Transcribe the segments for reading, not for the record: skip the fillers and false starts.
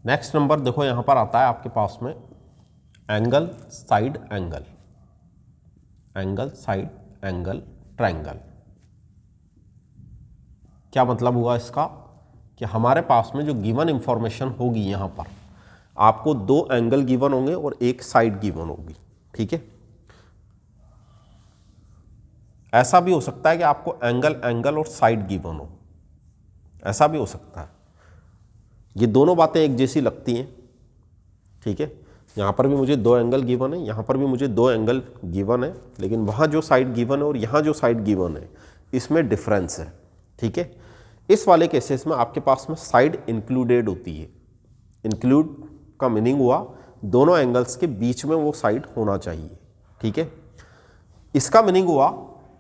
Next number देखो यहाँ पर आता है आपके पास में angle side angle, angle side angle triangle. क्या मतलब हुआ इसका कि हमारे पास में जो गिवन इंफॉर्मेशन होगी यहाँ पर आपको दो एंगल गिवन होंगे और एक साइड गिवन होगी, ठीक है। ऐसा भी हो सकता है कि आपको एंगल एंगल और साइड गिवन हो, ऐसा भी हो सकता है। ये दोनों बातें एक जैसी लगती हैं, ठीक है। यहाँ पर भी मुझे दो एंगल गिवन है, यहाँ पर भी मुझे दो एंगल गिवन है, लेकिन वहाँ जो साइड गिवन है और यहाँ जो साइड गिवन है इसमें डिफरेंस है, ठीक है। इस वाले केसेस में आपके पास में साइड इंक्लूडेड होती है। इंक्लूड का मीनिंग हुआ दोनों एंगल्स के बीच में वो साइड होना चाहिए, ठीक है। इसका मीनिंग हुआ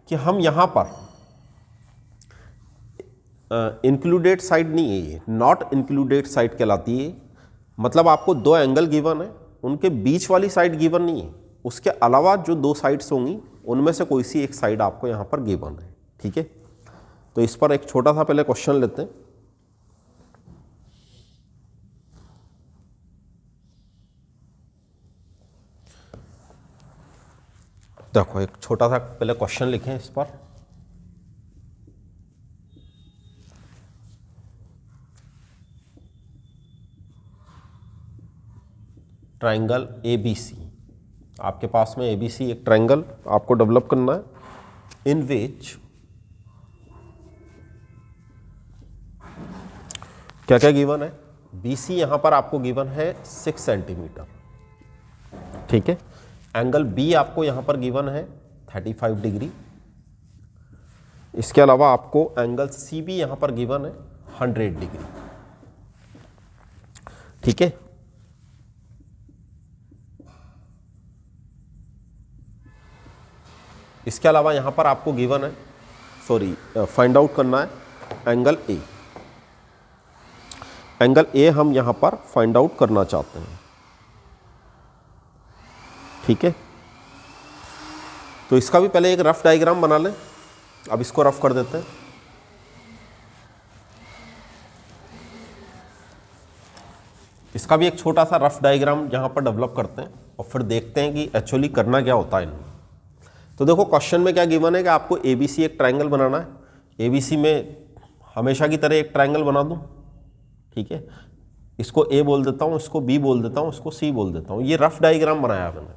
कि हम यहाँ पर इंक्लूडेड साइड नहीं है, ये नॉट इंक्लूडेड साइड कहलाती है। मतलब आपको दो एंगल गिवन है, उनके बीच वाली साइड गिवन नहीं है, उसके अलावा जो दो साइड्स होंगी उनमें से कोई सी एक साइड आपको यहाँ पर गिवन है, ठीक है। तो इस पर एक छोटा सा पहले क्वेश्चन लेते हैं। देखो एक छोटा सा पहले क्वेश्चन लिखें इस पर। ट्रायंगल ABC, आपके पास में ABC एक ट्रायंगल आपको डेवलप करना है इन विच क्या क्या गिवन है। BC यहां पर आपको गिवन है 6 सेंटीमीटर, ठीक है। एंगल B आपको यहां पर गिवन है 35 डिग्री। इसके अलावा आपको एंगल CB यहां पर गिवन है 100 डिग्री, ठीक है। इसके अलावा यहां पर आपको गिवन है फाइंड आउट करना है एंगल A। एंगल A हम यहां पर फाइंड आउट करना चाहते हैं, ठीक है। तो इसका भी पहले एक रफ डायग्राम बना लें। अब इसको रफ कर देते हैं। इसका भी एक छोटा सा रफ डायग्राम यहां पर डेवलप करते हैं और फिर देखते हैं कि एक्चुअली करना क्या होता है इनमें। तो देखो क्वेश्चन में क्या गिवन है कि आपको ABC एक ट्रायंगल बनाना है। ABC में हमेशा की तरह एक ट्रायंगल बना दूं, ठीक है। इसको A बोल देता हूं, इसको B बोल देता हूं, इसको C बोल देता हूं। ये रफ डायग्राम बनाया मैंने,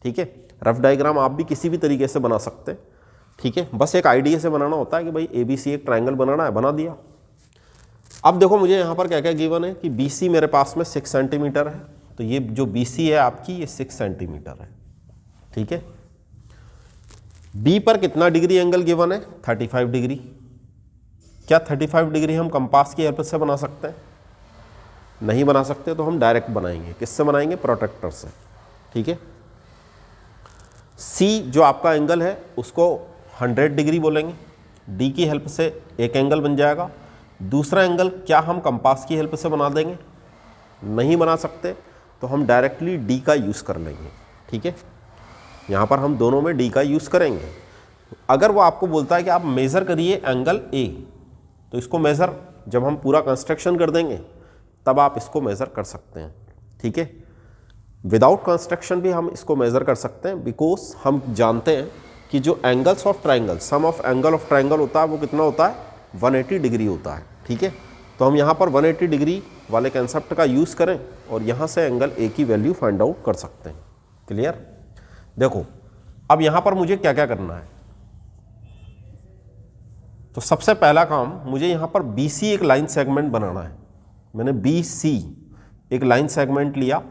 ठीक है। रफ डायग्राम आप भी किसी भी तरीके से बना सकते हैं, ठीक है। बस एक आइडिया से बनाना होता है कि भाई ABC एक ट्रायंगल बनाना है, बना दिया। अब देखो मुझे यहाँ पर क्या क्या गिवन है कि BC मेरे पास में 6 सेंटीमीटर है, तो ये जो BC है आपकी ये 6 सेंटीमीटर है, ठीक है। B पर कितना डिग्री एंगल गिवन है 35 डिग्री। क्या 35 डिग्री हम कंपास की हेल्प से बना सकते हैं? नहीं बना सकते, तो हम डायरेक्ट बनाएंगे। किससे बनाएंगे? प्रोट्रैक्टर से, ठीक है। C जो आपका एंगल है उसको 100 डिग्री बोलेंगे। D की हेल्प से एक एंगल बन जाएगा। दूसरा एंगल क्या हम कंपास की हेल्प से बना देंगे? नहीं बना सकते, तो हम डायरेक्टली D का यूज़ कर लेंगे, ठीक है। यहाँ पर हम दोनों में D का यूज़ करेंगे। अगर वो आपको बोलता है कि आप मेज़र करिए एंगल A, तो इसको मेज़र जब हम पूरा कंस्ट्रक्शन कर देंगे तब आप इसको मेज़र कर सकते हैं, ठीक है। विदाउट कंस्ट्रक्शन भी हम इसको मेज़र कर सकते हैं, बिकॉज हम जानते हैं कि जो angles of triangle, sum of angle of triangle होता है वो कितना होता है? 180 डिग्री होता है, ठीक है। तो हम यहाँ पर 180 डिग्री वाले कंसेप्ट का यूज़ करें और यहाँ से एंगल A की वैल्यू फाइंड आउट कर सकते हैं। क्लियर? देखो अब यहाँ पर मुझे क्या क्या करना है। तो सबसे पहला काम, मुझे यहाँ पर BC एक लाइन सेगमेंट बनाना है। मैंने BC एक लाइन सेगमेंट लिया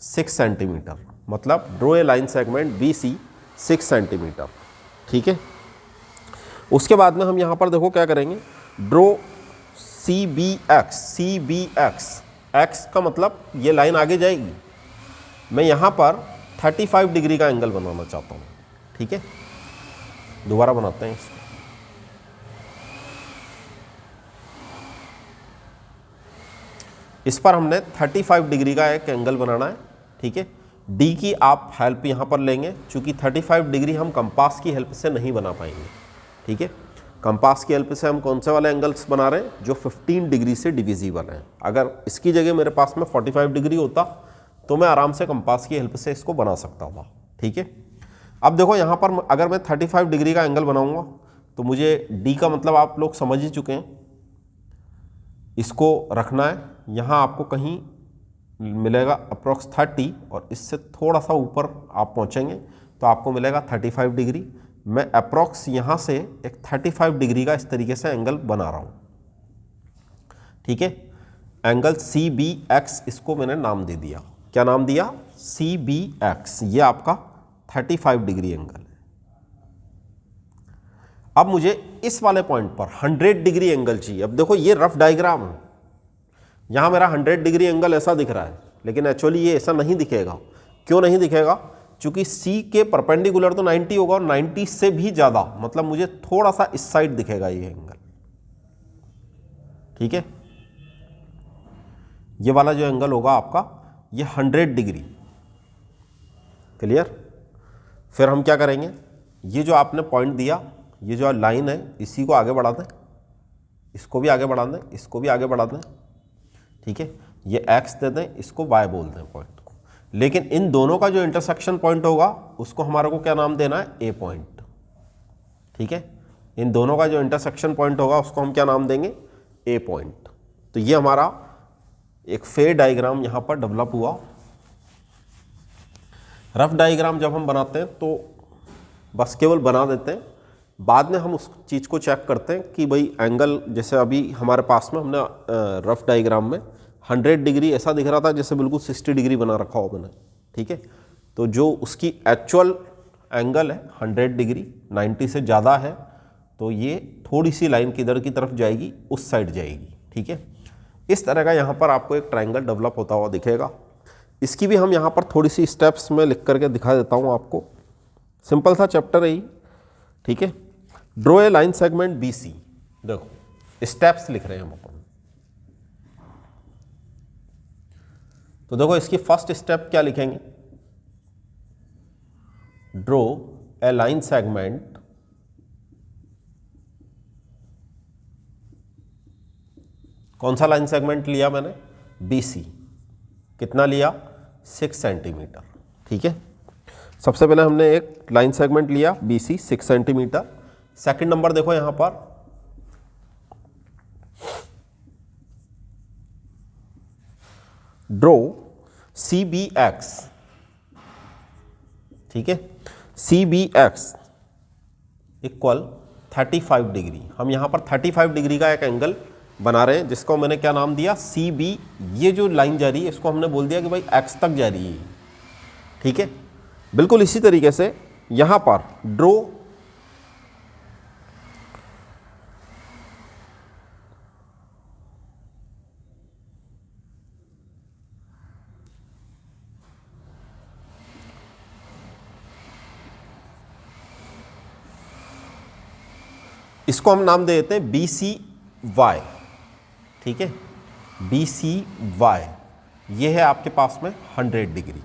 6 सेंटीमीटर, मतलब draw a line segment BC 6 centimetre, ठीक है। उसके बाद में हम यहाँ पर देखो क्या करेंगे, ड्रो CBX। X का मतलब ये लाइन आगे जाएगी। मैं यहाँ पर 35 डिग्री का एंगल बनाना चाहता हूँ, ठीक है। दोबारा बनाते हैं इसको। इस पर हमने 35 डिग्री का एक एंगल बनाना है, ठीक है। D की आप हेल्प यहाँ पर लेंगे, चूंकि 35 डिग्री हम कंपास की हेल्प से नहीं बना पाएंगे, ठीक है। कंपास की हेल्प से हम कौन से वाले एंगल्स बना रहे हैं, जो 15 डिग्री से डिविजिबल हैं। अगर इसकी जगह मेरे पास में 45 डिग्री होता तो मैं आराम से कंपास की हेल्प से इसको बना सकता था। ठीक है, अब देखो यहाँ पर अगर मैं 35 डिग्री का एंगल बनाऊंगा तो मुझे डी का मतलब आप लोग समझ ही चुके हैं, इसको रखना है यहाँ आपको कहीं मिलेगा अप्रॉक्स 30 और इससे थोड़ा सा ऊपर आप पहुँचेंगे तो आपको मिलेगा 35 डिग्री। मैं अप्रॉक्स यहाँ से एक 35 डिग्री का इस तरीके से एंगल बना रहा हूँ। ठीक है, एंगल सी बी एक्स, इसको मैंने नाम दे दिया। क्या नाम दिया? C B X. ये आपका 35 डिग्री एंगल है। अब मुझे इस वाले पॉइंट पर 100 डिग्री एंगल चाहिए। अब देखो ये रफ डायग्राम है, यहां मेरा 100 डिग्री एंगल ऐसा दिख रहा है, लेकिन एक्चुअली ये ऐसा नहीं दिखेगा। क्यों नहीं दिखेगा? क्योंकि सी के परपेंडिकुलर तो 90 होगा और 90 से भी ज्यादा, मतलब मुझे थोड़ा सा इस साइड दिखेगा ये एंगल। ठीक है, ये वाला जो एंगल होगा आपका ये 100 डिग्री। क्लियर? फिर हम क्या करेंगे, ये जो आपने पॉइंट दिया, ये जो लाइन है, इसी को आगे बढ़ा दें, इसको भी आगे बढ़ा दें, इसको भी आगे बढ़ा दें। ठीक है, ये x दे दें, इसको y बोल दें पॉइंट को। लेकिन इन दोनों का जो इंटरसेक्शन पॉइंट होगा उसको हमारे को क्या नाम देना है? ए पॉइंट। ठीक है, इन दोनों का जो इंटरसेक्शन पॉइंट होगा उसको हम क्या नाम देंगे? ए पॉइंट। तो ये हमारा एक फेयर डायग्राम यहां पर डेवलप हुआ। रफ डायग्राम जब हम बनाते हैं तो बस केवल बना देते हैं, बाद में हम उस चीज़ को चेक करते हैं कि भाई एंगल, जैसे अभी हमारे पास में हमने रफ डायग्राम में 100 डिग्री ऐसा दिख रहा था जैसे बिल्कुल 60 डिग्री बना रखा हो मैंने। ठीक है, तो जो उसकी एक्चुअल एंगल है 100 डिग्री, 90 से ज़्यादा है, तो ये थोड़ी सी लाइन किधर की तरफ जाएगी? उस साइड जाएगी। ठीक है, इस तरह का यहाँ पर आपको एक ट्राइंगल डेवलप होता हुआ दिखेगा। इसकी भी हम यहाँ पर थोड़ी सी स्टेप्स में लिख करके दिखा देता हूँ आपको। सिंपल सा चैप्टर है ही। ठीक है, draw a line segment B C. देखो स्टेप्स लिख रहे हैं हम अपन। तो देखो इसकी फर्स्ट स्टेप क्या लिखेंगे? ड्रॉ ए लाइन सेगमेंट कौन सा लाइन सेगमेंट लिया मैंने? B C. कितना लिया? 6 सेंटीमीटर। ठीक है, सबसे पहले हमने एक लाइन सेगमेंट लिया B C 6 centimetre. Second number देखो यहां पर, ड्रॉ सी बी एक्स। ठीक है, C B X equal 35 degree. हम यहां पर 35 डिग्री का एक एंगल बना रहे हैं जिसको मैंने क्या नाम दिया? C B. ये जो लाइन जा रही है इसको हमने बोल दिया कि भाई एक्स तक जा रही है। ठीक है, बिल्कुल इसी तरीके से यहां पर ड्रॉ इसको हम नाम दे देते हैं बी सी वाई। ठीक है, बी सी वाई ये है आपके पास में 100 डिग्री।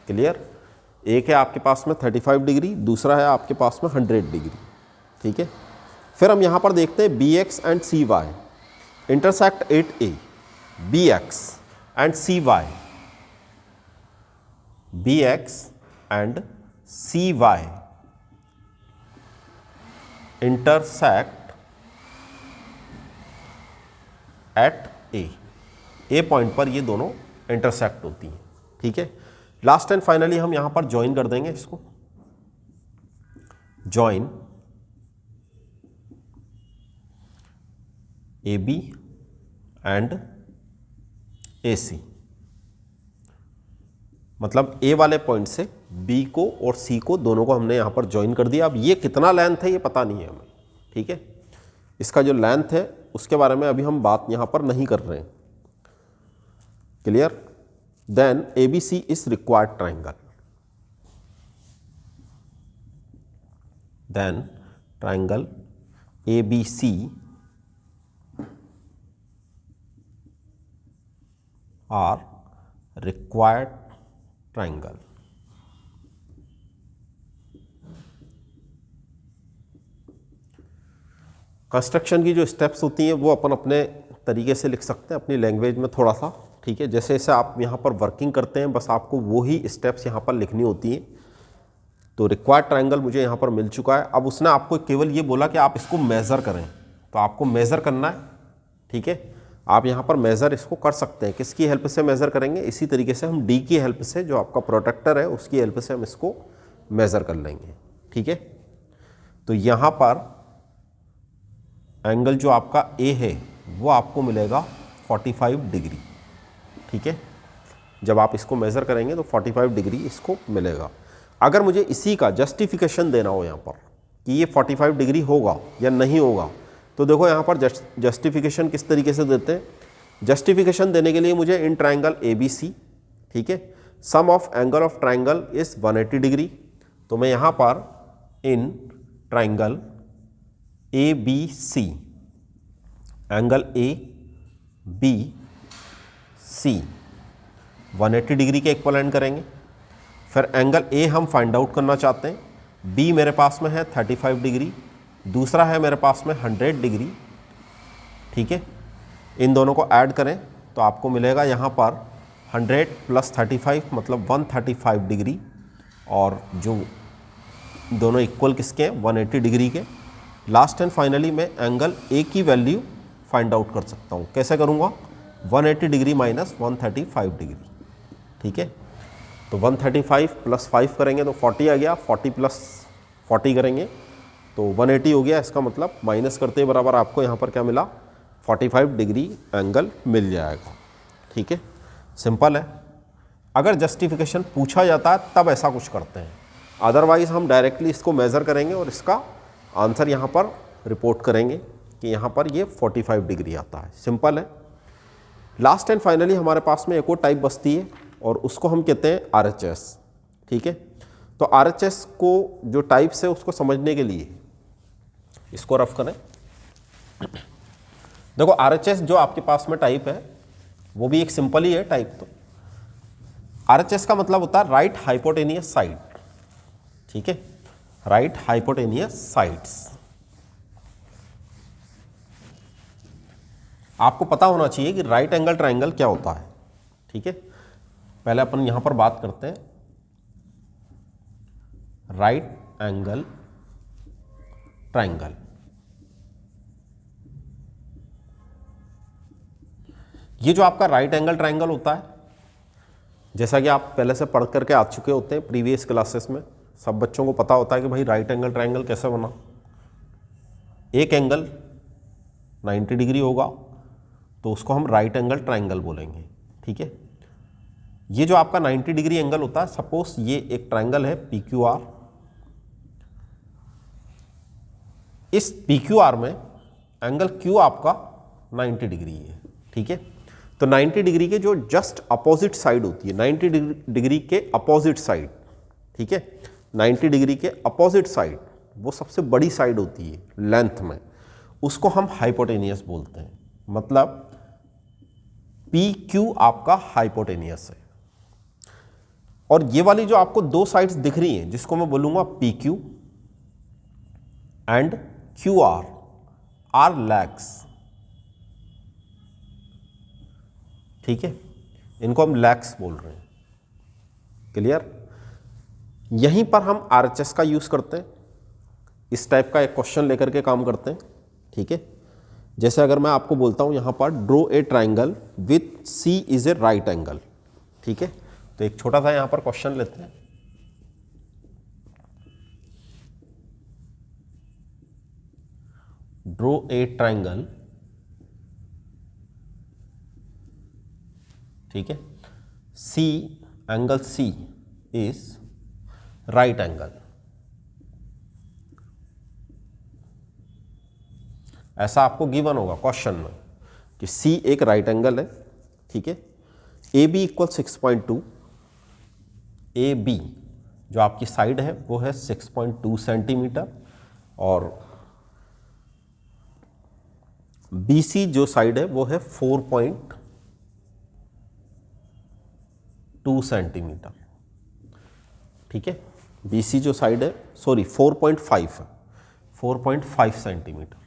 क्लियर? एक है आपके पास में 35 डिग्री, दूसरा है आपके पास में 100 डिग्री। ठीक है, फिर हम यहां पर देखते हैं B X and C Y intersect at A. B X and C Y, B X and C Y intersect at A point पर ये दोनों इंटरसेक्ट होती हैं। ठीक है, लास्ट एंड फाइनली हम यहां पर ज्वाइन कर देंगे इसको। ज्वाइन ए बी एंड ए सी, मतलब ए वाले पॉइंट से बी को और सी को दोनों को हमने यहां पर ज्वाइन कर दिया। अब ये कितना लेंथ है ये पता नहीं है हमें। ठीक है, इसका जो लेंथ है उसके बारे में अभी हम बात यहां पर नहीं कर रहे हैं। Clear? Then A B C is required triangle. Then triangle A B C are required triangle. Construction की जो स्टेप्स होती हैं वो अपन अपने तरीके से लिख सकते हैं अपनी लैंग्वेज में थोड़ा सा, ठीक है। जैसे जैसे आप यहाँ पर वर्किंग करते हैं बस आपको वही स्टेप्स यहाँ पर लिखनी होती हैं। तो रिक्वायर्ड ट्रायंगल मुझे यहाँ पर मिल चुका है। अब उसने आपको केवल ये बोला कि आप इसको मेज़र करें, तो आपको मेज़र करना है, ठीक है। आप यहाँ पर मेज़र इसको कर सकते हैं। किसकी हेल्प से मेज़र करेंगे? इसी तरीके से हम डी की हेल्प से, जो आपका प्रोटेक्टर है उसकी हेल्प से हम इसको मेज़र कर लेंगे, ठीक है। तो यहाँ पर एंगल जो आपका ए है वो आपको मिलेगा 45 डिग्री, ठीक है। जब आप इसको मेज़र करेंगे तो 45 डिग्री इसको मिलेगा। अगर मुझे इसी का जस्टिफिकेशन देना हो यहाँ पर कि ये 45 डिग्री होगा या नहीं होगा, तो देखो यहाँ पर जस्टिफिकेशन किस तरीके से देते हैं। जस्टिफिकेशन देने के लिए मुझे इन ट्राइंगल ए बी सी, ठीक है, sum of angle of triangle is 180 degree. तो मैं यहाँ पर in triangle A B C, angle A B C 180 degree के इक्वलेंट करेंगे। फिर एंगल ए हम फाइंड आउट करना चाहते हैं, बी मेरे पास में है 35 डिग्री, दूसरा है मेरे पास में 100 डिग्री, ठीक है। इन दोनों को ऐड करें तो आपको मिलेगा यहाँ पर 100 + 35 मतलब 135 डिग्री, और जो दोनों इक्वल किसके हैं? 180 डिग्री के। लास्ट एंड फाइनली मैं एंगल ए की वैल्यू फाइंड आउट कर सकता हूँ। कैसे करूँगा? 180 डिग्री माइनस 135 डिग्री, ठीक है। तो 135 + 5 करेंगे तो 40 आ गया, 40 + 40 करेंगे तो 180 हो गया। इसका मतलब माइनस करते बराबर आपको यहाँ पर क्या मिला? 45 डिग्री एंगल मिल जाएगा, ठीक है। सिंपल है। अगर जस्टिफिकेशन पूछा जाता है तब ऐसा कुछ करते हैं, अदरवाइज हम डायरेक्टली इसको मेज़र करेंगे और इसका आंसर यहाँ पर रिपोर्ट करेंगे कि यहाँ पर ये 45 डिग्री आता है। सिंपल है। लास्ट एंड फाइनली हमारे पास में एक और टाइप बचती है और उसको हम कहते हैं RHS, ठीक है। तो RHS को जो टाइप्स है उसको समझने के लिए इसको रफ करें। देखो RHS जो आपके पास में टाइप है वो भी एक सिंपल ही है टाइप। तो RHS का मतलब होता है राइट हाइपोटेनियस साइड, ठीक है, राइट हाइपोटेनियस साइड्स। आपको पता होना चाहिए कि राइट एंगल ट्राइंगल क्या होता है, ठीक है। पहले अपन यहां पर बात करते हैं राइट एंगल ट्राइंगल। ये जो आपका राइट एंगल ट्राइंगल होता है, जैसा कि आप पहले से पढ़ करके आ चुके होते हैं प्रीवियस क्लासेस में, सब बच्चों को पता होता है कि भाई राइट एंगल ट्राइंगल कैसे बना। एक एंगल 90 डिग्री होगा तो उसको हम राइट एंगल ट्राइंगल बोलेंगे, ठीक है। ये जो आपका 90 डिग्री एंगल होता है, सपोज ये एक ट्राइंगल है PQR। इस PQR में एंगल Q आपका 90 डिग्री है, ठीक है। तो 90 डिग्री के जो जस्ट अपोजिट साइड होती है, 90 डिग्री के अपोजिट साइड, ठीक है, 90 डिग्री के अपोजिट साइड वो सबसे बड़ी साइड होती है लेंथ में, उसको हम हाइपोटेनियस बोलते हैं। मतलब PQ आपका हाइपोटेनियस है। और ये वाली जो आपको दो साइड्स दिख रही हैं जिसको मैं बोलूंगा PQ and QR are legs, ठीक है, इनको हम लैग्स बोल रहे हैं। क्लियर? यहीं पर हम RHS का यूज करते हैं। इस टाइप का एक क्वेश्चन लेकर के काम करते हैं, ठीक है। जैसे अगर मैं आपको बोलता हूं यहां पर draw a triangle with C is a right angle, ठीक है। तो एक छोटा सा यहां पर क्वेश्चन लेते हैं। ड्रो ए ट्राइंगल, ठीक है, C angle C is right angle. ऐसा आपको गिवन होगा क्वेश्चन में कि C एक राइट एंगल है, ठीक है। AB = 6.2, AB जो आपकी साइड है वो है 6.2 सेंटीमीटर, और BC जो साइड है वो है 4.2 सेंटीमीटर, ठीक है। BC जो साइड है, सॉरी 4.5 है, 4.5 सेंटीमीटर,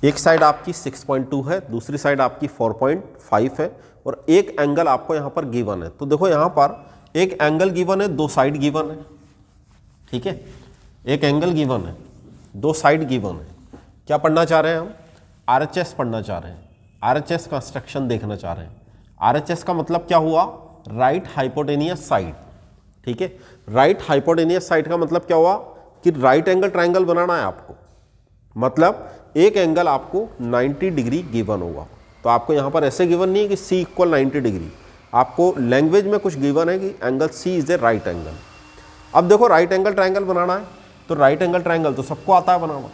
एक साइड आपकी 6.2 है, दूसरी साइड आपकी 4.5 है, और एक एंगल आपको यहाँ पर गिवन है। तो देखो यहाँ पर एक एंगल गिवन है, दो साइड गिवन है, ठीक है, एक एंगल गिवन है, दो साइड गिवन है। क्या पढ़ना चाह रहे हैं हम? RHS पढ़ना चाह रहे हैं, RHS कंस्ट्रक्शन देखना चाह रहे हैं। RHS का मतलब क्या हुआ? राइट हाइपोटेनियस साइड, ठीक है। राइट हाइपोटेनियस साइड का मतलब क्या हुआ कि राइट एंगल ट्रायंगल बनाना है आपको, मतलब एक एंगल आपको 90 डिग्री गिवन होगा। तो आपको यहाँ पर ऐसे गिवन नहीं है कि C = 90 डिग्री, आपको लैंग्वेज में कुछ गिवन है कि angle C is a right angle. अब देखो राइट एंगल ट्रायंगल बनाना है, तो राइट एंगल ट्रायंगल तो सबको आता है बनाना।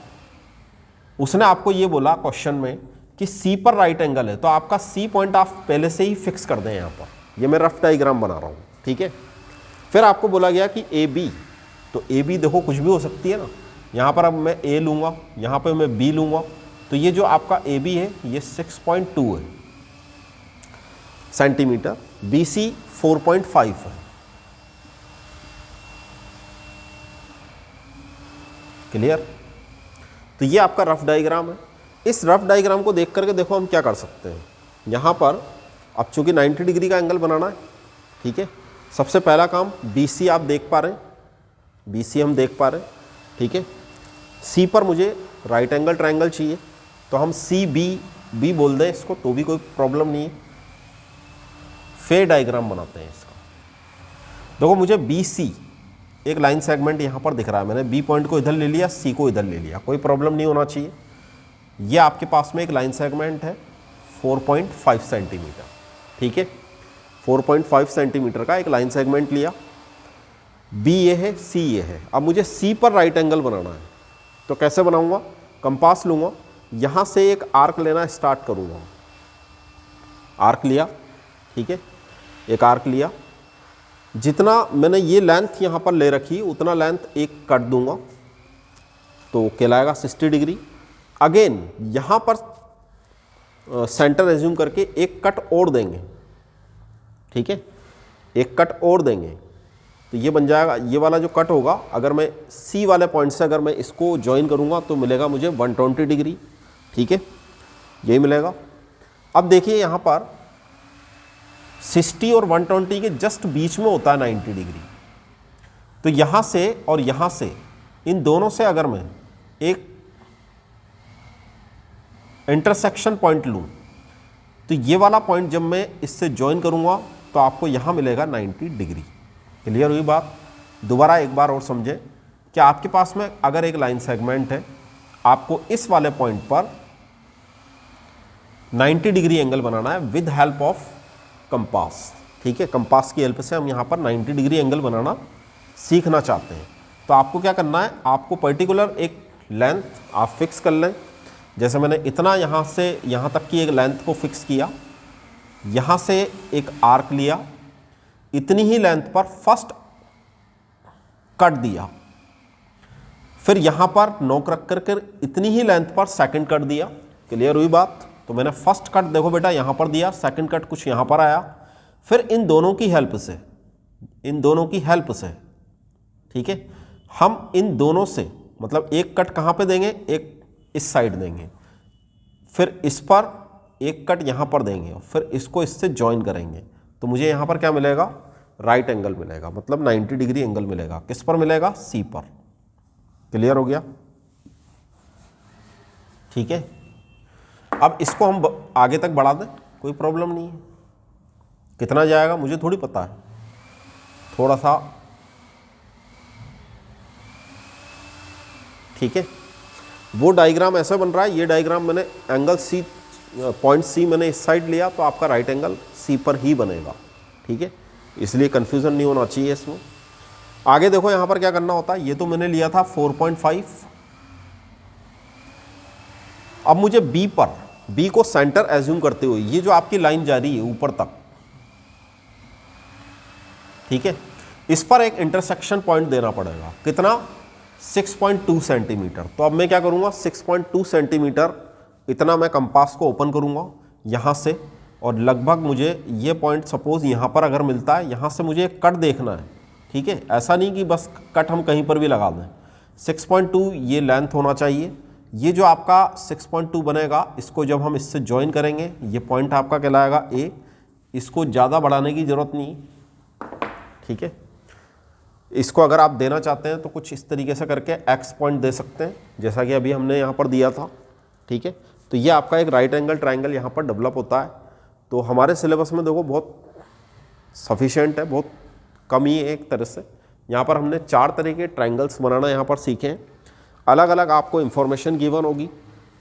उसने आपको ये बोला क्वेश्चन में कि C पर राइट एंगल है, तो आपका C पॉइंट आप पहले से ही फिक्स कर दें यहाँ पर। ये मैं रफ डायग्राम बना रहा हूँ, ठीक है। फिर आपको बोला गया कि AB, तो AB देखो कुछ भी हो सकती है ना। यहाँ पर अब मैं A लूँगा, यहाँ पर मैं B लूँगा, तो ये जो आपका AB है ये 6.2 है सेंटीमीटर, BC 4.5 है। क्लियर? तो ये आपका रफ डायग्राम है। इस रफ डायग्राम को देख करके देखो हम क्या कर सकते हैं। यहाँ पर अब चूंकि 90 डिग्री का एंगल बनाना है, ठीक है, सबसे पहला काम BC आप देख पा रहे हैं, BC हम देख पा रहे हैं, ठीक है। C पर मुझे राइट एंगल ट्रायंगल चाहिए, तो हम CB बोल दें इसको तो भी कोई प्रॉब्लम नहीं है। फेयर डायग्राम बनाते हैं इसका। देखो मुझे BC एक लाइन सेगमेंट यहाँ पर दिख रहा है, मैंने B पॉइंट को इधर ले लिया, C को इधर ले लिया, कोई प्रॉब्लम नहीं होना चाहिए। ये आपके पास में एक लाइन सेगमेंट है 4.5 सेंटीमीटर, ठीक है, 4.5 सेंटीमीटर का एक लाइन सेगमेंट लिया। B ये है, C ये है। अब मुझे C पर राइट एंगल बनाना है, तो कैसे बनाऊंगा? कंपास लूँगा, यहाँ से एक आर्क लेना स्टार्ट करूँगा। आर्क लिया, ठीक है, एक आर्क लिया, जितना मैंने ये लेंथ यहाँ पर ले रखी उतना लेंथ एक कट दूंगा, तो कहलाएगा 60 डिग्री। अगेन यहाँ पर सेंटर एज्यूम करके एक कट और देंगे, ठीक है, एक कट और देंगे, तो ये बन जाएगा, ये वाला जो कट होगा अगर मैं C वाले पॉइंट से अगर मैं इसको ज्वाइन करूँगा तो मिलेगा मुझे 120 डिग्री, ठीक है, यही मिलेगा। अब देखिए यहाँ पर 60 और 120 के जस्ट बीच में होता है 90 डिग्री। तो यहाँ से और यहाँ से, इन दोनों से अगर मैं एक इंटरसेक्शन पॉइंट लूँ, तो ये वाला पॉइंट जब मैं इससे ज्वाइन करूँगा तो आपको यहाँ मिलेगा 90 डिग्री। क्लियर हुई बात? दोबारा एक बार और समझें कि आपके पास में अगर एक लाइन सेगमेंट है, आपको इस वाले पॉइंट पर 90 डिग्री एंगल बनाना है विद हेल्प ऑफ कंपास, ठीक है। कंपास की हेल्प से हम यहाँ पर 90 डिग्री एंगल बनाना सीखना चाहते हैं। तो आपको क्या करना है, आपको पर्टिकुलर एक लेंथ आप फिक्स कर लें। जैसे मैंने इतना यहाँ से यहाँ तक की एक लेंथ को फिक्स किया, यहाँ से एक आर्क लिया, इतनी ही लेंथ पर फर्स्ट कट दिया, फिर यहाँ पर नोक रख करके इतनी ही लेंथ पर सेकंड कट दिया। क्लियर हुई बात? तो मैंने फर्स्ट कट देखो बेटा यहाँ पर दिया, सेकंड कट कुछ यहाँ पर आया, फिर इन दोनों की हेल्प से, इन दोनों की हेल्प से, ठीक है, हम इन दोनों से मतलब एक कट कहाँ पे देंगे, एक इस साइड देंगे, फिर इस पर एक कट यहाँ पर देंगे, फिर इसको इससे ज्वाइन करेंगे, तो मुझे यहाँ पर क्या मिलेगा? राइट एंगल मिलेगा, मतलब 90 डिग्री एंगल मिलेगा। किस पर मिलेगा? C पर। क्लियर हो गया? ठीक है, अब इसको हम आगे तक बढ़ा दें, कोई प्रॉब्लम नहीं है। कितना जाएगा मुझे थोड़ी पता है, थोड़ा सा, ठीक है। वो डायग्राम ऐसा बन रहा है, ये डायग्राम मैंने एंगल C, पॉइंट C मैंने इस साइड लिया, तो आपका राइट एंगल C पर ही बनेगा, ठीक है, इसलिए कंफ्यूजन नहीं होना चाहिए इसमें। आगे देखो यहाँ पर क्या करना होता है, ये तो मैंने लिया था 4.5। अब मुझे B पर, B को सेंटर एज्यूम करते हुए ये जो आपकी लाइन जा रही है ऊपर तक, ठीक है, इस पर एक इंटरसेक्शन पॉइंट देना पड़ेगा। कितना? 6.2 सेंटीमीटर। तो अब मैं क्या करूँगा, 6.2 सेंटीमीटर इतना मैं कंपास को ओपन करूँगा यहाँ से, और लगभग मुझे ये पॉइंट सपोज यहाँ पर अगर मिलता है, यहाँ से मुझे एक कट देखना है, ठीक है, ऐसा नहीं कि बस कट हम कहीं पर भी लगा दें। 6.2 ये लेंथ होना चाहिए, ये जो आपका 6.2 बनेगा, इसको जब हम इससे ज्वाइन करेंगे, ये पॉइंट आपका कहलाएगा ए। इसको ज़्यादा बढ़ाने की ज़रूरत नहीं, ठीक है। इसको अगर आप देना चाहते हैं तो कुछ इस तरीके से करके एक्स पॉइंट दे सकते हैं, जैसा कि अभी हमने यहाँ पर दिया था, ठीक है। तो ये आपका एक राइट एंगल ट्रायंगल यहाँ पर डेवलप होता है। तो हमारे सिलेबस में देखो बहुत सफिशेंट है, बहुत कम ही है एक तरह से। यहाँ पर हमने 4 तरह के ट्रायंगल्स बनाना यहाँ पर सीखे हैं। अलग अलग आपको इन्फॉर्मेशन गिवन होगी।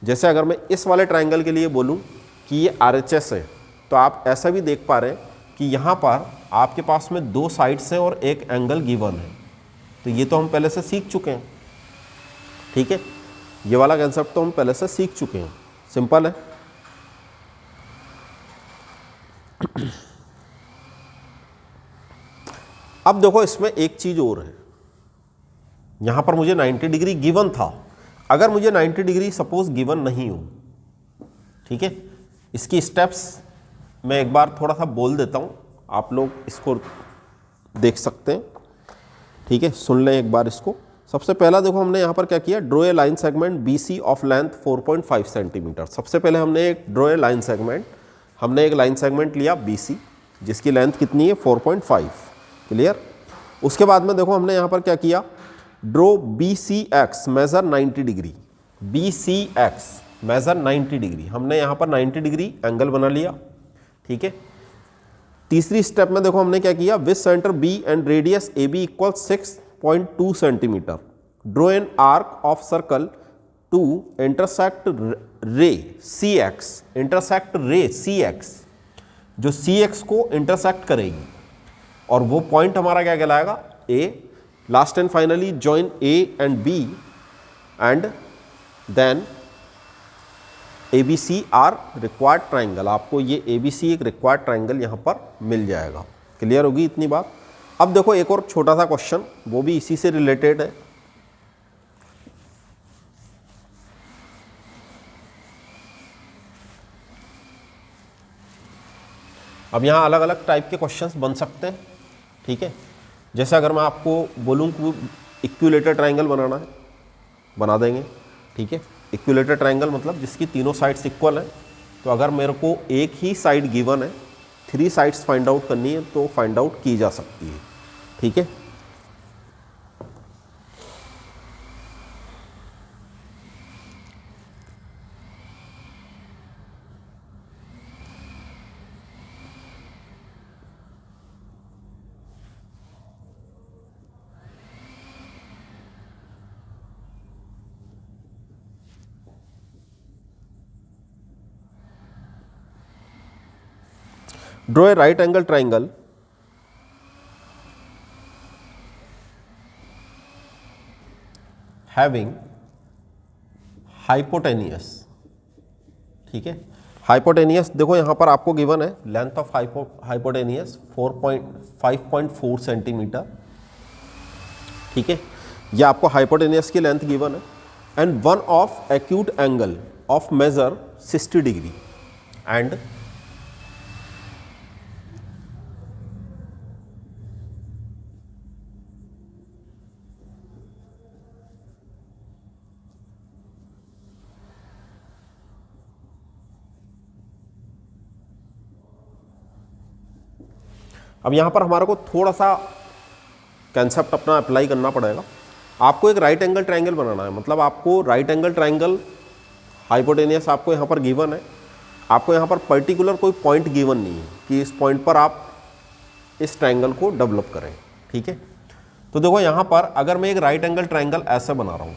जैसे अगर मैं इस वाले ट्रायंगल के लिए बोलूँ कि ये RHS है, तो आप ऐसा भी देख पा रहे हैं कि यहाँ पर आपके पास में 2 साइड्स हैं और एक एंगल गिवन है। तो ये तो हम पहले से सीख चुके हैं, ठीक है। ये वाला कंसेप्ट तो हम पहले से सीख चुके हैं, सिंपल है। अब देखो इसमें एक चीज और है, यहां पर मुझे 90 डिग्री गिवन था। अगर मुझे 90 डिग्री सपोज गिवन नहीं हो, ठीक है, इसकी स्टेप्स मैं एक बार थोड़ा सा बोल देता हूं, आप लोग इसको देख सकते हैं, ठीक है। सुन लें एक बार इसको। सबसे पहला देखो हमने यहाँ पर क्या किया, draw a line segment BC of length 4.5 centimetre. सबसे पहले हमने एक ड्रॉ ए लाइन सेगमेंट, हमने एक लाइन सेगमेंट लिया BC जिसकी लेंथ कितनी है 4.5, क्लियर। उसके बाद में देखो हमने यहाँ पर क्या किया, draw BCX measure 90 degree, BCX measure 90 degree, हमने यहाँ पर 90 डिग्री एंगल बना लिया, ठीक है। तीसरी स्टेप में देखो हमने क्या किया, with centre B and radius AB equal 6.2 centimetre, draw an arc of circle to intersect ray CX, intersect ray CX, जो CX को इंटरसेक्ट करेगी, और वो पॉइंट हमारा क्या कहलाएगा A। Last and finally join A and B and then ABC are required triangle. आपको ये ABC एक रिक्वायर्ड ट्राइंगल यहाँ पर मिल जाएगा। क्लियर होगी इतनी बात। अब देखो एक और छोटा सा क्वेश्चन, वो भी इसी से रिलेटेड है। अब यहाँ अलग अलग टाइप के क्वेश्चंस बन सकते हैं, ठीक है। जैसे अगर मैं आपको बोलूँ कि इक्विलेटर ट्राइंगल बनाना है, बना देंगे, ठीक है। इक्विलेटर ट्राइंगल मतलब जिसकी तीनों साइड्स इक्वल हैं। तो अगर मेरे को एक ही साइड गिवन है, 3 साइड्स फाइंड आउट करनी है तो फाइंड आउट की जा सकती है, ठीक है। Draw a right angle triangle having hypotenuse, ठीक है। हाइपोटेनियस देखो यहाँ पर आपको गिवन है, लेंथ ऑफ हाइपोटेनियस 5.4 सेंटीमीटर, ठीक है। ये आपको हाइपोटेनियस की लेंथ गिवन है, and one of acute angle of measure 60 degree and अब यहाँ पर हमारे को थोड़ा सा कंसेप्ट अपना अप्लाई करना पड़ेगा। आपको एक राइट एंगल ट्रायंगल बनाना है, मतलब आपको राइट एंगल ट्रायंगल हाइपोटेनियस आपको यहाँ पर गिवन है। आपको यहाँ पर पर्टिकुलर कोई पॉइंट गिवन नहीं है कि इस पॉइंट पर आप इस ट्रायंगल को डेवलप करें, ठीक है। तो देखो यहाँ पर अगर मैं एक राइट एंगल ट्रायंगल ऐसे बना रहा हूँ,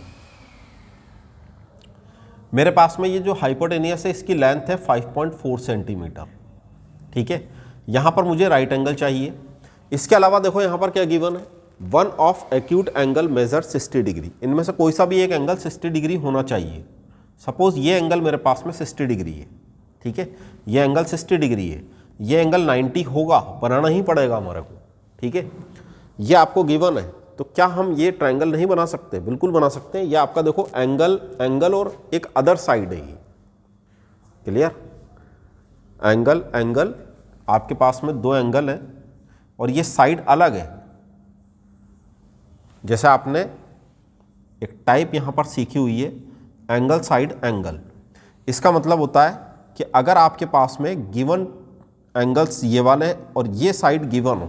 मेरे पास में ये जो हाइपोटेनियस है इसकी लेंथ है 5.4 सेंटीमीटर, ठीक है। यहाँ पर मुझे राइट एंगल चाहिए। इसके अलावा देखो यहाँ पर क्या गिवन है, one of acute angle measure 60 degree. इनमें से कोई सा भी एक एंगल 60 डिग्री होना चाहिए। सपोज ये एंगल मेरे पास में 60 डिग्री है, ठीक है। ये एंगल 60 डिग्री है, ये एंगल 90 होगा, बनाना ही पड़ेगा हमारे को, ठीक है। ये आपको गिवन है, तो क्या हम ये ट्रायंगल नहीं बना सकते? बिल्कुल बना सकते हैं। ये आपका देखो एंगल और एक अदर साइड है ये, क्लियर। एंगल आपके पास में 2 एंगल है और ये साइड अलग है। जैसे आपने एक टाइप यहां पर सीखी हुई है एंगल साइड एंगल। इसका मतलब होता है कि अगर आपके पास में गिवन एंगल्स ये वाले और ये साइड गिवन हो,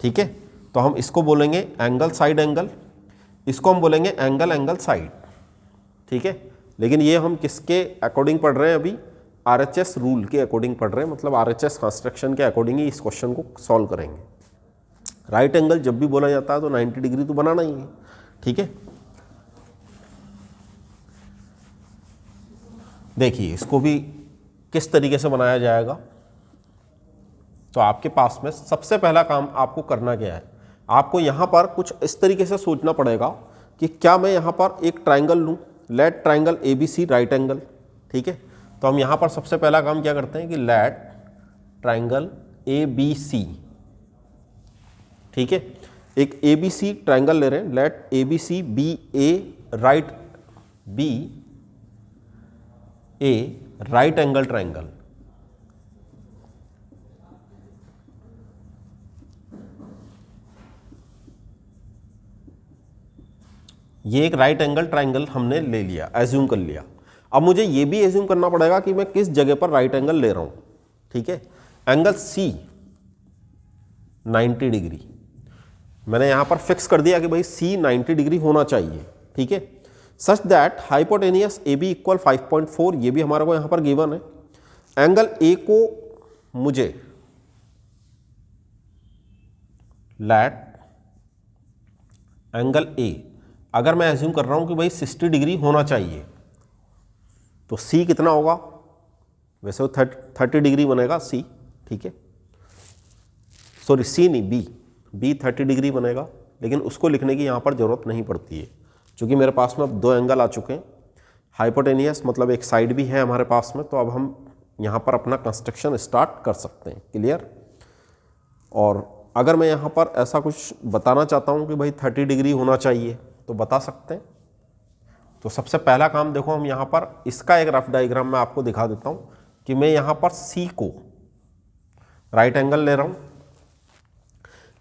ठीक है, तो हम इसको बोलेंगे एंगल साइड एंगल, इसको हम बोलेंगे एंगल एंगल साइड, ठीक है। लेकिन ये हम किसके अकॉर्डिंग पढ़ रहे हैं अभी? आरएचएस रूल के अकॉर्डिंग पढ़ रहे हैं, मतलब आरएचएस कंस्ट्रक्शन के अकॉर्डिंग ही इस क्वेश्चन को सॉल्व करेंगे। राइट एंगल जब भी बोला जाता है तो 90 डिग्री तो बनाना ही है, ठीक है। देखिए इसको भी किस तरीके से बनाया जाएगा। तो आपके पास में सबसे पहला काम आपको करना क्या है, आपको यहाँ पर कुछ इस तरीके से सोचना पड़ेगा कि क्या मैं यहाँ पर एक ट्राइंगल लूँ, let triangle ABC right angle, ठीक है। तो हम यहाँ पर सबसे पहला काम क्या करते हैं कि लेट ट्राइंगल ABC, ठीक है, एक ABC ट्राइंगल ले रहे हैं, let ABC BA right angle triangle. ये एक राइट एंगल ट्राइंगल हमने ले लिया, एज्यूम कर लिया। अब मुझे ये भी एज्यूम करना पड़ेगा कि मैं किस जगह पर राइट एंगल ले रहा हूं, ठीक है। एंगल C 90 डिग्री मैंने यहां पर फिक्स कर दिया कि भाई C 90 डिग्री होना चाहिए, ठीक है। Such that hypotenuse AB equal 5.4, ये भी हमारे को यहां पर गिवन है। एंगल A को मुझे लेट एंगल A अगर मैं एज्यूम कर रहा हूं कि भाई 60 डिग्री होना चाहिए, तो C कितना होगा? वैसे वो 30 डिग्री बनेगा C, ठीक है, सॉरी C नहीं B 30 डिग्री बनेगा, लेकिन उसको लिखने की यहाँ पर ज़रूरत नहीं पड़ती है, क्योंकि मेरे पास में अब दो एंगल आ चुके हैं। हाइपोटेनियस मतलब एक साइड भी है हमारे पास में, तो अब हम यहाँ पर अपना कंस्ट्रक्शन स्टार्ट कर सकते हैं। क्लियर? और अगर मैं यहाँ पर ऐसा कुछ बताना चाहता हूँ कि भाई 30 डिग्री होना चाहिए, तो बता सकते हैं। तो सबसे पहला काम देखो, हम यहाँ पर इसका एक रफ डायग्राम मैं आपको दिखा देता हूँ कि मैं यहाँ पर C को राइट एंगल ले रहा हूँ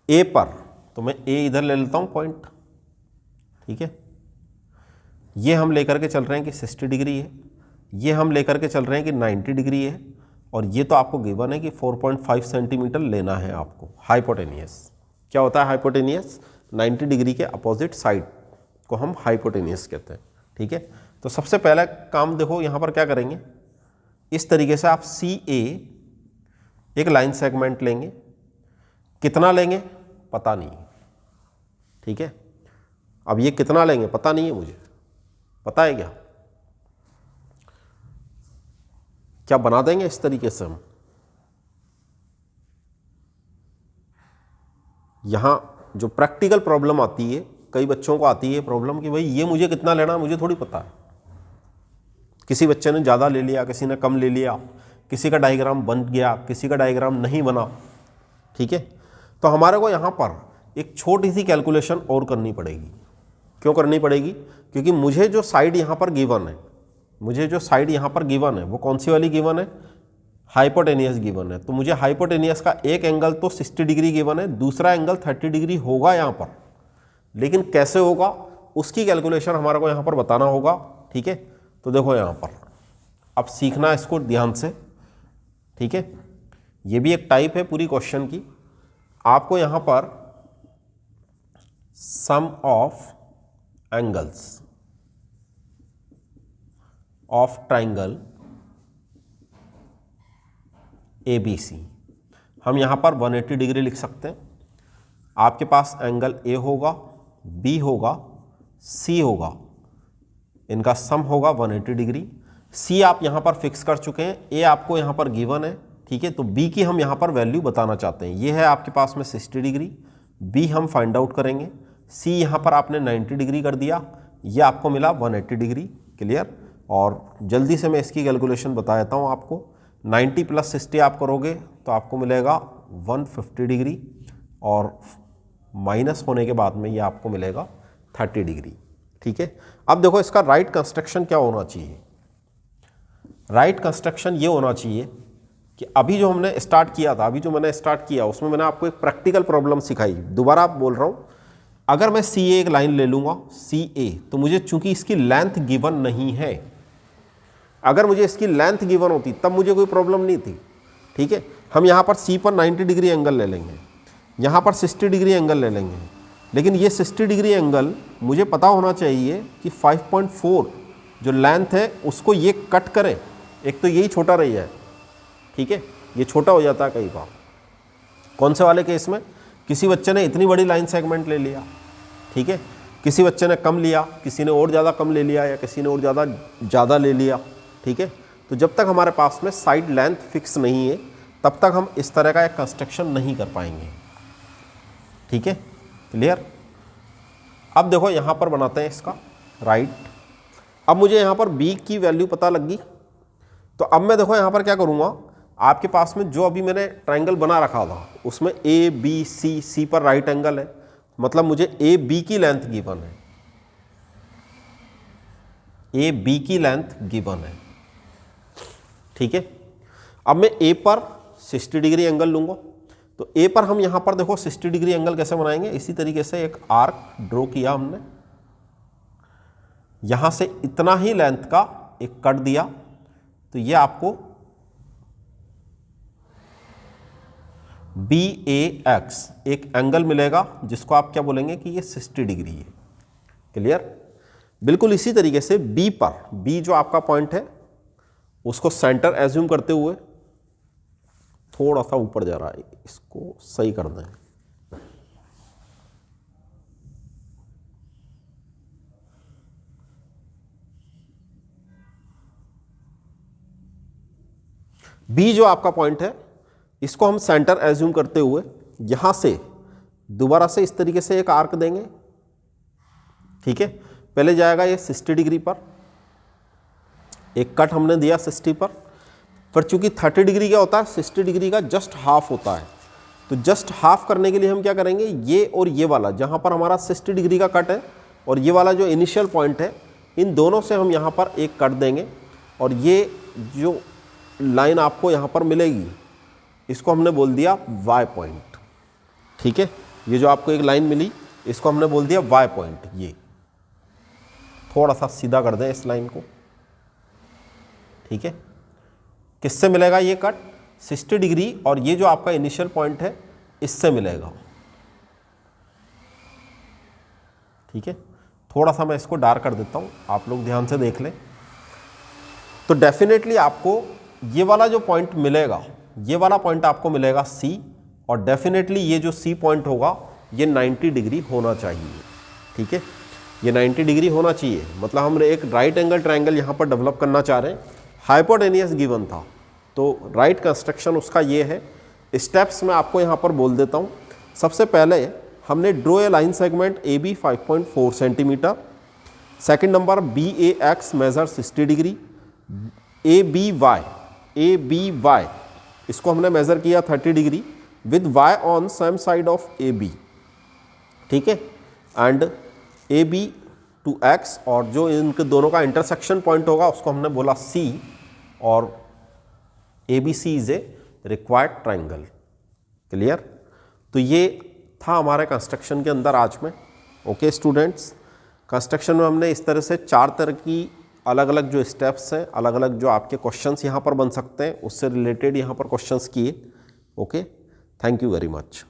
A पर, तो मैं A इधर ले लेता हूँ पॉइंट, ठीक है। ये हम लेकर के चल रहे हैं कि 60 डिग्री है, ये हम लेकर के चल रहे हैं कि 90 डिग्री है, और ये तो आपको गिवन है कि 4.5 सेंटीमीटर लेना है आपको हाइपोटेनियस। क्या होता है हाइपोटेनियस? 90 डिग्री के अपोजिट साइड को हम हाइपोटेनियस कहते हैं, ठीक है। तो सबसे पहला काम देखो यहाँ पर क्या करेंगे, इस तरीके से आप CA एक लाइन सेगमेंट लेंगे। कितना लेंगे पता नहीं, ठीक है। अब ये कितना लेंगे पता नहीं है मुझे, पता है क्या? क्या बना देंगे इस तरीके से हम? यहां जो प्रैक्टिकल प्रॉब्लम आती है, कई बच्चों को आती है प्रॉब्लम कि भाई ये मुझे कितना लेना है मुझे थोड़ी पता है। किसी बच्चे ने ज़्यादा ले लिया, किसी ने कम ले लिया, किसी का डायग्राम बन गया, किसी का डायग्राम नहीं बना, ठीक है। तो हमारे को यहाँ पर एक छोटी सी कैलकुलेशन और करनी पड़ेगी। क्यों करनी पड़ेगी? क्योंकि मुझे जो साइड यहाँ पर गिवन है, मुझे जो साइड यहाँ पर गिवन है वो कौन सी वाली गिवन है? हाइपोटेनियस गिवन है। तो मुझे हाइपोटेनियस का एक एंगल तो 60 डिग्री गिवन है, दूसरा एंगल 30 डिग्री होगा यहाँ पर, लेकिन कैसे होगा उसकी कैलकुलेशन हमारे को यहाँ पर बताना होगा, ठीक है। तो देखो यहाँ पर अब सीखना इसको ध्यान से, ठीक है। ये भी एक टाइप है पूरी क्वेश्चन की। आपको यहाँ पर sum of angles of triangle ABC, हम यहाँ पर 180 डिग्री लिख सकते हैं। आपके पास एंगल A होगा, B होगा, C होगा, इनका सम होगा 180 डिग्री। C आप यहाँ पर फिक्स कर चुके हैं, A आपको यहाँ पर गिवन है, ठीक है। तो B की हम यहाँ पर वैल्यू बताना चाहते हैं। ये है आपके पास में 60 डिग्री, B हम फाइंड आउट करेंगे। C यहाँ पर आपने 90 डिग्री कर दिया, ये आपको मिला 180 डिग्री। क्लियर? और जल्दी से मैं इसकी कैलकुलेशन बता देता हूँ आपको। 90 + 60 आप करोगे तो आपको मिलेगा 150 डिग्री, और माइनस होने के बाद में ये आपको मिलेगा 30 डिग्री, ठीक है। अब देखो इसका राइट कंस्ट्रक्शन क्या होना चाहिए। राइट कंस्ट्रक्शन ये होना चाहिए कि अभी जो हमने स्टार्ट किया था, अभी जो मैंने स्टार्ट किया उसमें मैंने आपको एक प्रैक्टिकल प्रॉब्लम सिखाई। दोबारा आप बोल रहा हूँ, अगर मैं सी ए एक लाइन ले लूँगा सी ए, तो मुझे चूंकि इसकी लेंथ गिवन नहीं है, अगर मुझे इसकी लेंथ गिवन होती तब मुझे कोई प्रॉब्लम नहीं थी, ठीक है। हम यहाँ पर सी पर 90 डिग्री एंगल ले लेंगे, यहाँ पर 60 डिग्री एंगल ले लेंगे, लेकिन ये 60 डिग्री एंगल मुझे पता होना चाहिए कि 5.4 जो लेंथ है उसको ये कट करे। एक तो यही छोटा रही है, ठीक है, ये छोटा हो जाता है कई बार। कौन से वाले केस में? किसी बच्चे ने इतनी बड़ी लाइन सेगमेंट ले लिया, ठीक है, किसी बच्चे ने कम लिया, किसी ने और ज़्यादा कम ले लिया, या किसी ने और ज़्यादा ले लिया, ठीक है। तो जब तक हमारे पास में साइड लेंथ फिक्स नहीं है तब तक हम इस तरह का एक कंस्ट्रक्शन नहीं कर पाएंगे, ठीक है, क्लियर। अब देखो यहाँ पर बनाते हैं इसका राइट। अब मुझे यहाँ पर b की वैल्यू पता लग गई, तो अब मैं देखो यहाँ पर क्या करूँगा, आपके पास में जो अभी मैंने ट्रायंगल बना रखा था उसमें ए बी सी, सी पर राइट एंगल है, मतलब मुझे ए बी की लेंथ गिवन है, ए बी की लेंथ गिवन है, ठीक है। अब मैं ए पर 60 डिग्री एंगल लूँगा, तो ए पर हम यहाँ पर देखो 60 डिग्री एंगल कैसे बनाएंगे, इसी तरीके से एक आर्क ड्रॉ किया हमने, यहाँ से इतना ही लेंथ का एक कट दिया, तो ये आपको बी ए एक्स एक एंगल मिलेगा जिसको आप क्या बोलेंगे कि ये 60 डिग्री है, क्लियर। बिल्कुल इसी तरीके से बी पर, बी जो आपका पॉइंट है उसको सेंटर एज्यूम करते हुए थोड़ा सा ऊपर जा रहा है, इसको सही कर दें। बी जो आपका पॉइंट है इसको हम सेंटर एज्यूम करते हुए यहां से दोबारा से इस तरीके से एक आर्क देंगे, ठीक है। पहले जाएगा ये 60 डिग्री पर, एक कट हमने दिया 60 पर चूंकि 30 डिग्री क्या होता है, 60 डिग्री का जस्ट हाफ होता है, तो जस्ट हाफ करने के लिए हम क्या करेंगे, ये और ये वाला जहां पर हमारा 60 डिग्री का कट है और ये वाला जो इनिशियल पॉइंट है, इन दोनों से हम यहां पर एक कट देंगे, और ये जो लाइन आपको यहां पर मिलेगी इसको हमने बोल दिया वाई पॉइंट, ठीक है। ये जो आपको एक लाइन मिली इसको हमने बोल दिया वाई पॉइंट। ये थोड़ा सा सीधा कर दें इस लाइन को, ठीक है। किससे मिलेगा ये कट? 60 डिग्री, और ये जो आपका इनिशियल पॉइंट है इससे मिलेगा, ठीक है। थोड़ा सा मैं इसको डार्क कर देता हूं, आप लोग ध्यान से देख लें। तो डेफिनेटली आपको ये वाला जो पॉइंट मिलेगा, ये वाला पॉइंट आपको मिलेगा C, और डेफिनेटली ये जो C पॉइंट होगा ये 90 डिग्री होना चाहिए, ठीक है। ये 90 डिग्री होना चाहिए, मतलब हम एक राइट एंगल ट्रायंगल यहाँ पर डेवलप करना चाह रहे हैं। हाइपोटेनियस गिवन था, तो राइट कंस्ट्रक्शन उसका ये है। स्टेप्स मैं आपको यहाँ पर बोल देता हूँ। सबसे पहले हमने draw a line segment A B 5.4 centimetre. Second number B A X measure 60 degree. A B Y इसको हमने मेजर किया 30 degree with Y on same side of A B, ठीक है। And A B to X, और जो इनके दोनों का इंटरसेक्शन पॉइंट होगा उसको हमने बोला C, और A B C is a required triangle, clear. तो ये था हमारे कंस्ट्रक्शन के अंदर आज में। ओके स्टूडेंट्स, कंस्ट्रक्शन में हमने इस तरह से 4 तरह की अलग अलग जो स्टेप्स हैं, अलग अलग जो आपके क्वेश्चंस यहाँ पर बन सकते हैं उससे रिलेटेड यहाँ पर क्वेश्चंस किए। Okay, thank you very much.